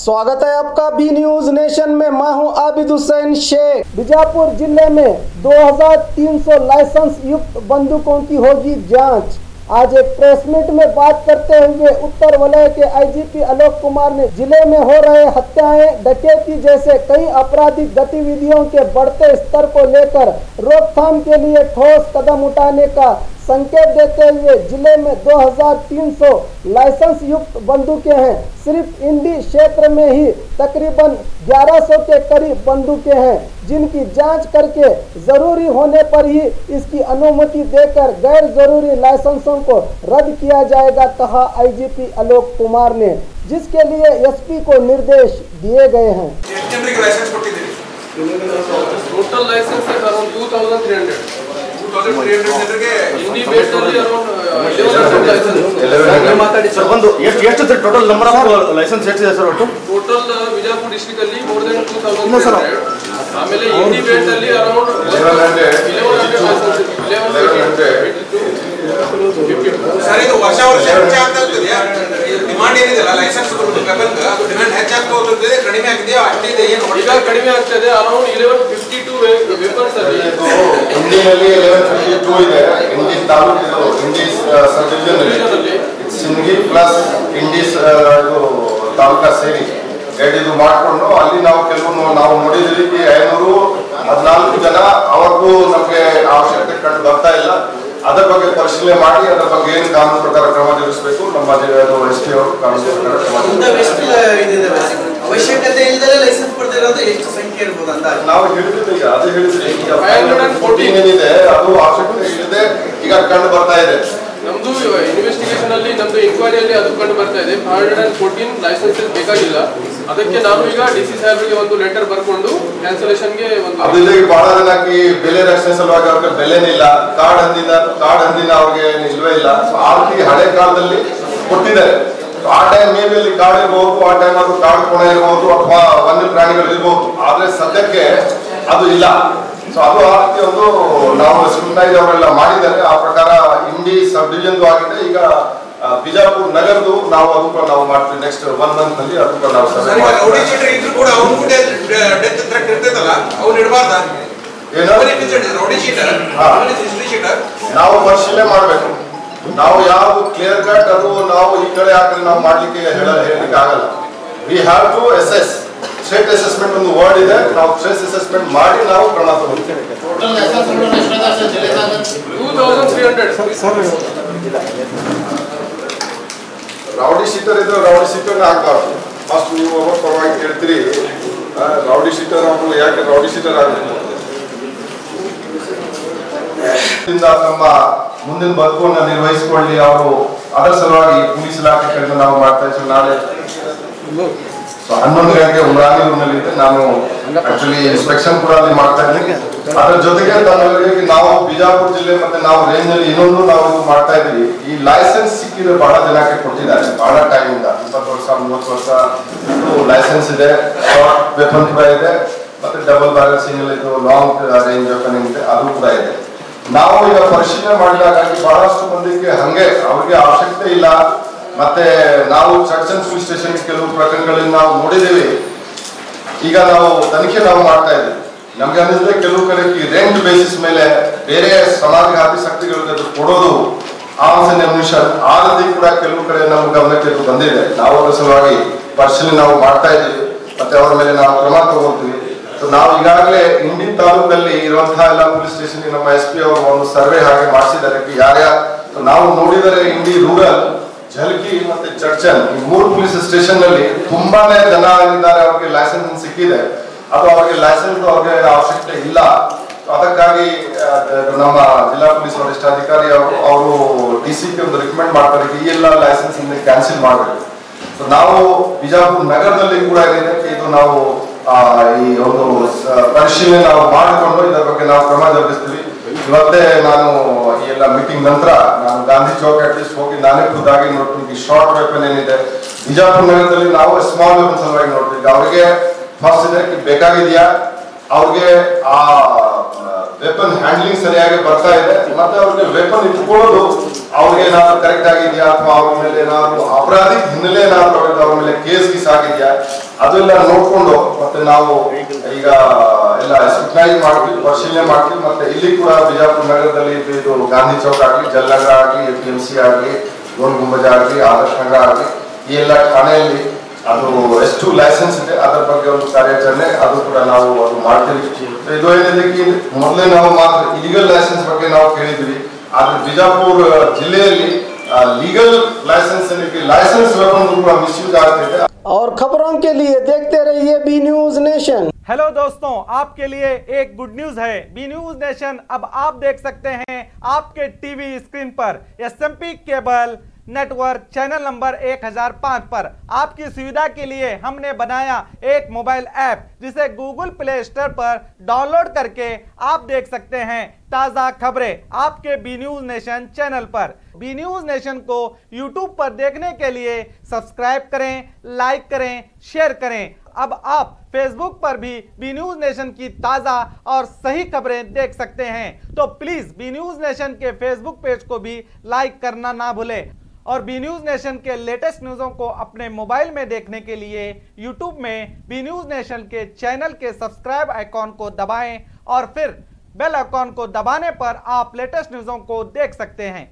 स्वागत है आपका बी न्यूज नेशन में। मैं हूं आबिद हुसैन शेख। बीजापुर जिले में 2300 लाइसेंस युक्त बंदूकों की होगी जांच। आज एक प्रेस मीट में बात करते हुए उत्तर वलय के आईजीपी आलोक कुमार ने जिले में हो रहे हत्याएं, डकैती जैसे कई आपराधिक गतिविधियों के बढ़ते स्तर को लेकर रोकथाम के लिए ठोस कदम उठाने का संकेत देते हुए जिले में 2300 लाइसेंस युक्त बंदूकें हैं। सिर्फ इंडी क्षेत्र में ही तकरीबन 1100 के करीब बंदूकें हैं, जिनकी जांच करके जरूरी होने पर ही इसकी अनुमति देकर गैर जरूरी लाइसेंसों को रद्द किया जाएगा, कहा आईजीपी आलोक कुमार ने, जिसके लिए एसपी को निर्देश दिए गए हैं। टोटल लाइसेंस है अराउंड 2300 इंडी बेस्ड ಅಲ್ಲಿ ಅರೌಂಡ್ 11 ಮಾತಾಡಿ ಸರ್ ಒಂದು ಎಷ್ಟು sir total number of licence ಎಷ್ಟು ಇದೆ ಸರ್ ಒಟ್ಟು ಟೋಟಲ್ ವಿಜಯಪುರ ಡಿಸ್ಟ್ರಿಕ್ಟ್ ಅಲ್ಲಿ ಮೋರ್ ದನ್ 2000 ಆಮೇಲೆ ಇಂಡಿ ಬೇಸ್ಡ್ ಅಲ್ಲಿ ಅರೌಂಡ್ 1100 ಸರ್ ಇದು ವರ್ಷ ಹೆಚ್ಚಾಗ್ತಿದೆ ಡಿಮಾಂಡ್ ಏನಿದೆ ಲೈಸೆನ್ಸ್ ವೆಪನ್ ಅದು ಡಿಮಾಂಡ್ ಹೆಚ್ಚಾಗ್ತಾ ಹೋಗ್ತಿದೆ ಕಡಿಮೆ ಆಗಿದೆ ಅಷ್ಟಿದೆ ಏನು ಈಗ ಕಡಿಮೆ ಆಗ್ತಿದೆ ಅರೌಂಡ್ 1152 ವೆಪನ್ಸ್ ಅಲ್ಲಿ ಇಂಡಿಯಲ್ಲಿ 1152 ಇದೆ ಇಂಡಿ ತಾಲೂಕು ಇಂಡಿ ಸಬ್ ಡಿವಿಷನ್ ಅಲ್ಲಿ ಸಿಂಗಿ ಪ್ಲಸ್ ಇಂಡಿ ತಾಲೂಕಾ ಸೇರಿ ಇದು ಮಾಡಿಕೊಂಡು ಅಲ್ಲಿ ನಾವು ಕೆಲವು ನಾವು ನೋಡಿದ್ವಿ 514 ಜನ ಅವ್ರಿಗೂ ನಮಗೆ ಅವಶ್ಯಕತೆ ಕಂಡು ಬರ್ತಾ ಇಲ್ಲ. ಅದರ ಬಗ್ಗೆ ಪರಿಶೀಲನೆ ಮಾಡಿ ಅದರ ಬಗ್ಗೆ ಏನು ಕಾನೂನು ಪ್ರಕಾರ ಕ್ರಮ ಜರುಗಿಸಬೇಕು ನಮ್ಮ ಎಸ್ಪಿ ಅವರು ಕಾನೂನು ಪ್ರಕಾರ ಕ್ರಮ ಅವಶ್ಯಕತೆ ಇಲ್ಲದೆ ಲೈಸೆನ್ಸ್ ಪಡೆದಿರೋದು ಎಷ್ಟು ಸಂಖ್ಯೆ ಇರಬಹುದು ಅಂತ ನಾವು ಹೇಳಿದ್ವಿ. ಈಗ ಅದು ಹೇಳಿದ್ವಿ 514 ಏನಿದೆ ಅದು ಅವಶ್ಯಕತೆ ಇಲ್ಲದೆ ಈಗ ಕಂಡು ಬರ್ತಾ ಇದೆ. ನಮ್ದು ಇನ್ವೆಸ್ಟಿಗೇಷನ್ ಅಲ್ಲಿ ನಮ್ದು ಇನ್ಕ್ವೈರಿಯಲ್ಲಿ ಅದು ಕಂಡು ಬರ್ತಾ ಇದೆ 514 ಲೈಸೆನ್ಸಸ್ ಬೇಕಾಗಿಲ್ಲ. ಅದಕ್ಕೆ ನಾನು ಈಗ ಡಿಸಿ ಸಾಹೇಬ್ರಿಗೆ ಒಂದು ಲೆಟರ್ ಬರ್ಕೊಂಡು ಕ್ಯಾನ್ಸಲೇಷನ್ ಗೆ ಒಂದು ಅದಕ್ಕೆ ಬಹಳ ಜನಕ್ಕೆ ಬೆಲೆ ರಕ್ಷಣೆ ಸಲುವಾಗಿ ಅವ್ರಿಗೆ ಬೆಲೆನಿಲ್ಲ, ಕಾರ್ಡ್ ಹಂದಿನ ಅವ್ರಿಗೆ ನಿಲ್ವೇ ಇಲ್ಲ. ಸೊ ಆ ರೀತಿ ಹಳೆ ಕಾಲದಲ್ಲಿ ಕೊಟ್ಟಿದ್ದಾರೆ. ಆ ಟೈಮ್ ಮೇಬಿ ಅಲ್ಲಿ ಕಾರ್ಡ್ ಇರಬಹುದು, ಆ ಟೈಮ್ ಅದು ಕಾರ್ಡ್ ಕೊನೆ ಇರಬಹುದು ಅಥವಾ ವನ್ಯ ಪ್ರಾಣಿಗಳು ಇರಬಹುದು. ಆದ್ರೆ ಸದ್ಯಕ್ಕೆ ಅದು ಇಲ್ಲ. ಸೊ ಅದು ಆ ರೀತಿ ಒಂದು ನಾವು ಸ್ಕ್ರೂಟನೈಸ್ ಅವರೆಲ್ಲ ಮಾಡಿದ್ದಾರೆ. ಆ ಪ್ರಕಾರ ಇಂಡಿ ಸಬ್ ಡಿವಿಷನ್ ಆಗಿದೆ. ಈಗ ಬಿಜಾಪುರ ನಗರದು ನಾವು ಅದಕ್ಕೆ ನಾವು ಮಾಡ್ತೀವಿ ನೆಕ್ಸ್ಟ್ 1 ಮಂತ್ ನಲ್ಲಿ ಅದಕ್ಕೆ ನಾವು ರೌಡಿ ಶೀಟರ್ ಇದ್ರು ಕೂಡ ಅವನು ಕೂಡ ಡೆತ್ ಥ್ರೆಟ್ ಇರ್ತೈತಲ್ಲ ಅವನು ಇಡಬಾರ್ದ ರೌಡಿ ಶೀಟರ್ ಹಿಸ್ಟ್ರಿ ಶೀಟರ್ ನಾವು ಪರಿಶೀಲನೆ ಮಾಡಬೇಕು. ನಾವು ಯಾವ ಕ್ಲಿಯರ್ ಕಟ್ ಅದು ನಾವು ಈ ಕಡೆ ಹಾಕಿದ್ರೆ ನಾವು ಮಾಡ್ಲಿಕ್ಕೆ ಹೇಳಲಿಕ್ಕೆ ಆಗಲ್ಲ. We have to assess. Threat assessment ಒಂದು ವರ್ಡ್ ಇದೆ. ನಾವು ಥ್ರೆಟ್ ಅಸೆಸ್ಮೆಂಟ್ ಮಾಡಿ ನಾವು ಕ್ರಮ ತಗೊಳ್ತೀವಿ. 2300 ರೌಡಿ ಶೀಟರ್ ಇದ್ರೆ ರೌಡಿ ಶೀಟರ್ ಹಾಕ್ಬಾರ್ದು. ಫಸ್ಟ್ ನೀವು ಒಬ್ಬ ಪರವಾಗಿ ಕೇಳ್ತೀರಿ ರೌಡಿ ಶೀಟರ್ ಅವರು ಯಾಕೆ ರೌಡಿ ಶೀಟರ್ ಆಗಬೇಕು. ನಮ್ಮ ಮುಂದಿನ ಬದುಕನ್ನು ನಿರ್ವಹಿಸಿಕೊಳ್ಳಿ ಅವರು. ಅದರ ಸಲುವಾಗಿ ಪೊಲೀಸ್ ಇಲಾಖೆ ಕಡೆಯಿಂದ ನಾವು ಮಾಡ್ತಾ ಇದ್ದೀವಿ. ನಾಳೆ 11 ಗಂಟೆಗೆ ಉಮ್ರಾನಿಯೂರಿನಲ್ಲಿ ಇದೆ. ನಾನು ಆಕ್ಚುಲಿ ಇನ್ಸ್ಪೆಕ್ಷನ್ ಕೂಡ ಅಲ್ಲಿ ಮಾಡ್ತಾ ಇದ್ದೀನಿ. ಅದರ ಜೊತೆಗೆ ತಮಗೆ ನಾವು ಬಿಜಾಪುರ ಜಿಲ್ಲೆ ಮತ್ತೆ ನಾವು ರೇಂಜ್ ಅಲ್ಲಿ ಇನ್ನೊಂದು ನಾವು ಮಾಡ್ತಾ ಇದೀವಿ. ಈ ಲೈಸೆನ್ಸ್ ಸಿಕ್ಕಿದ್ರೆ ಬಹಳ ಜನಕ್ಕೆ ಕೊಟ್ಟಿದ್ದಾರೆ. ಬಹಳ ಟೈಮ್ ಇಂದ 20 ವರ್ಷ 30 ವರ್ಷ ಲೈಸೆನ್ಸ್ ಇದೆ. ಶಾರ್ಟ್ ವೆಪನ್ ಕೂಡ ಇದೆ, ಮತ್ತೆ ಡಬಲ್ ಬ್ಯಾರಲ್ ಸಿಂಗಲ್ ಇದು ಲಾಂಗ್ ರೇಂಜ್ ವೆಪನ್ ಇದೆ, ಅದು ಕೂಡ ಇದೆ. ನಾವು ಈಗ ಪರಿಶೀಲನೆ ಮಾಡಿದಾಗ ಬಹಳಷ್ಟು ಮಂದಿಗೆ ಹಂಗೆ ಅವ್ರಿಗೆ ಅವಶ್ಯಕತೆ ಇಲ್ಲ. ಮತ್ತೆ ನಾವು ಚರ್ಚನ್ ಪೊಲೀಸ್ ಸ್ಟೇಷನ್ ಕೆಲವು ಪ್ರಕರಣಗಳಲ್ಲಿ ನಾವು ನೋಡಿದ್ದೇವೆ. ಈಗ ನಾವು ತನಿಖೆ ನಾವು ಮಾಡ್ತಾ ಇದ್ದೀವಿ. ನಮ್ಗೆ ಅನ್ನಿಸಿದ್ರೆ ಕೆಲವು ಕಡೆ ರೆಂಟ್ ಬೇಸಿಸ್ ಮೇಲೆ ಬೇರೆ ಸಮಾಜಘಾತಿ ಶಕ್ತಿಗಳಿಗೆ ಅದು ಕೊಡೋದು ಆರ್ಮ್ಸ್ ಅಂಡ್ ಅಮ್ಯುನಿಷನ್ ಆ ರೀತಿ ಕೂಡ ಕೆಲವು ಕಡೆ ನಮ್ಮ ಗಮನಕ್ಕೆ ಬಂದಿದೆ. ನಾವು ಅದರ ಸಲುವಾಗಿ ಪರಿಶೀಲನೆ ನಾವು ಮಾಡ್ತಾ ಇದ್ದೀವಿ. ಮತ್ತೆ ಅವರ ಮೇಲೆ ನಾವು ಕ್ರಮ ತಗೊಳ್ತೀವಿ. ನಾವು ಈಗಾಗಲೇ ಇಂಡಿ ತಾಲೂಕಲ್ಲಿ ಇರುವಂತಹ ಎಲ್ಲ ಪೊಲೀಸ್ ಸ್ಟೇಷನ್ ನಮ್ಮ ಎಸ್ಪಿ ಅವರು ಒಂದು ಸರ್ವೆ ಹಾಗೆ ಮಾಡಿಸಿದ್ದಾರೆ. ಯಾರ್ಯಾರು ನಾವು ನೋಡಿದರೆ ಇಂಡಿ ರೂರಲ್, ಜಲ್ಕಿ ಮತ್ತೆ ಚರ್ಚನ್ ಈ 3 ಪೊಲೀಸ್ ಸ್ಟೇಷನ್ ನಲ್ಲಿ ತುಂಬಾನೇ ಜನ ಆಗಿದ್ದಾರೆ. ಅವ್ರಿಗೆ ಲೈಸೆನ್ಸ್ ಸಿಕ್ಕಿದೆ. ಅದು ಅವ್ರಿಗೆ ಲೈಸೆನ್ಸ್ ಅವ್ರಿಗೆ ಅವಶ್ಯಕತೆ ಇಲ್ಲ. ಅದಕ್ಕಾಗಿ ನಮ್ಮ ಜಿಲ್ಲಾ ಪೊಲೀಸ್ ವರಿಷ್ಠಾಧಿಕಾರಿ ಅವರು ಡಿಸಿಗೆ ಒಂದು ರಿಕಮೆಂಡ್ ಮಾಡ್ತಾರೆ ಈ ಎಲ್ಲ ಲೈಸೆನ್ಸ್ ಕ್ಯಾನ್ಸಲ್ ಮಾಡಬೇಕು. ಸೊ ನಾವು ಬಿಜಾಪುರ ನಗರದಲ್ಲಿ ಕೂಡ ಏನಿದೆ ಇದು ನಾವು ಈ ಒಂದು ಪರಿಶೀಲನೆ ನಾವು ಮಾಡಿಕೊಂಡು ಇದರ ಬಗ್ಗೆ ನಾವು ಕ್ರಮ ಜರುಗಿಸ್ತೀವಿ. ಇವತ್ತೇ ನಾನು ಈ ಎಲ್ಲ ಮೀಟಿಂಗ್ ನಂತರ ನಾನು ಗಾಂಧಿ ಚೌಕ್ ಅಟ್ಲೀಸ್ಟ್ ಹೋಗಿ ನಾನೇ ಖುದ್ದಾಗಿ ನೋಡ್ತೀನಿ. ಶಾರ್ಟ್ ವೆಪನ್ ಏನಿದೆ ಬಿಜಾಪುರ ನಗರದಲ್ಲಿ ನಾವು ಸ್ಮಾಲ್ ವೆಪನ್ ಸಲುವಾಗಿ ನೋಡ್ತೀವಿ. ಅವ್ರಿಗೆ ಫಸ್ಟ್ ಇದಕ್ಕೆ ಬೇಕಾಗಿದೆಯಾ, ಅವ್ರಿಗೆ ಆ ವೆಪನ್ ಹ್ಯಾಂಡ್ಲಿಂಗ್ ಸರಿಯಾಗಿ ಬರ್ತಾ ಇದೆ, ಮತ್ತೆ ಅವ್ರಿಗೆ ವೆಪನ್ ಇಟ್ಕೊಳ್ಳೋದು ಅವ್ರಿಗೆ ಏನಾದ್ರು ಕರೆಕ್ಟ್ ಆಗಿದೆಯಾ ಅಥವಾ ಅವ್ರ ಮೇಲೆ ಏನಾದ್ರು ಅಪರಾಧಿಕ ಹಿನ್ನೆಲೆ ಏನಾದ್ರು ಅವ್ರ ಮೇಲೆ ಕೇಸ್ ಗೀಸ್ ಆಗಿದೆಯಾ ಅದೆಲ್ಲ ನೋಡ್ಕೊಂಡು ಮತ್ತೆ ನಾವು ಈಗ ಎಲ್ಲ ಸ್ಕ್ರೂಟನೈಸ್ ಮಾಡ್ತೀವಿ, ಪರಿಶೀಲನೆ ಮಾಡ್ತೀವಿ. ಮತ್ತೆ ಇಲ್ಲಿ ಕೂಡ ಬಿಜಾಪುರ ನಗರದಲ್ಲಿ ಇದು ಗಾಂಧಿ ಚೌಕ್ ಆಗಲಿ, ಜಲನಗರ ಆಗಲಿ, APMC ಆಗಲಿ, ಗೋಲ್ ಗುಂಬಜ್ ಆಗಲಿ, ಆದರ್ಶ ನಗರ ಆಗಲಿ, ಈ ಎಲ್ಲ ಠಾಣೆಯಲ್ಲಿ ಅದು ಎಷ್ಟು ಲೈಸೆನ್ಸ್ ಇದೆ ಅದರ ಬಗ್ಗೆ ಒಂದು ಕಾರ್ಯಾಚರಣೆ ಅದು ಕೂಡ ನಾವು ಅದು ಮಾಡ್ತೀವಿ. ಇದು ಏನಿದೆ ಮೊದಲೇ ನಾವು ಮಾತ್ರ ಇಲಿಗಲ್ ಲೈಸೆನ್ಸ್ ಬಗ್ಗೆ ನಾವು ಕೇಳಿದ್ವಿ. ಆದ್ರೆ ಬಿಜಾಪುರ ಜಿಲ್ಲೆಯಲ್ಲಿ legal licence licence weapon misuse आते थे। और खबरों के लिए देखते रहिए बी न्यूज नेशन। हेलो दोस्तों, आपके लिए एक गुड न्यूज है। बी न्यूज नेशन अब आप देख सकते हैं आपके टीवी स्क्रीन पर SMP cable network channel number 1005 पर। आपकी सुविधा के लिए हमने बनाया एक मोबाइल ऐप जिसे गूगल प्ले स्टोर पर डाउनलोड करके आप देख सकते हैं ताज़ा खबरें आपके बी न्यूज नेशन चैनल पर। बी न्यूज नेशन को यूट्यूब पर देखने के लिए सब्सक्राइब करें, लाइक करें, शेयर करें। अब आप फेसबुक पर भी बी न्यूज नेशन की ताज़ा और सही खबरें देख सकते हैं। तो प्लीज़ बी न्यूज नेशन के फेसबुक पेज को भी लाइक करना ना भूलें। और बी न्यूज नेशन के लेटेस्ट न्यूज़ों को अपने मोबाइल में देखने के लिए यूट्यूब में बी न्यूज नेशन के चैनल के सब्सक्राइब आइकॉन को दबाएं और फिर बेल आइकॉन को दबाने पर आप लेटेस्ट न्यूज़ों को देख सकते हैं।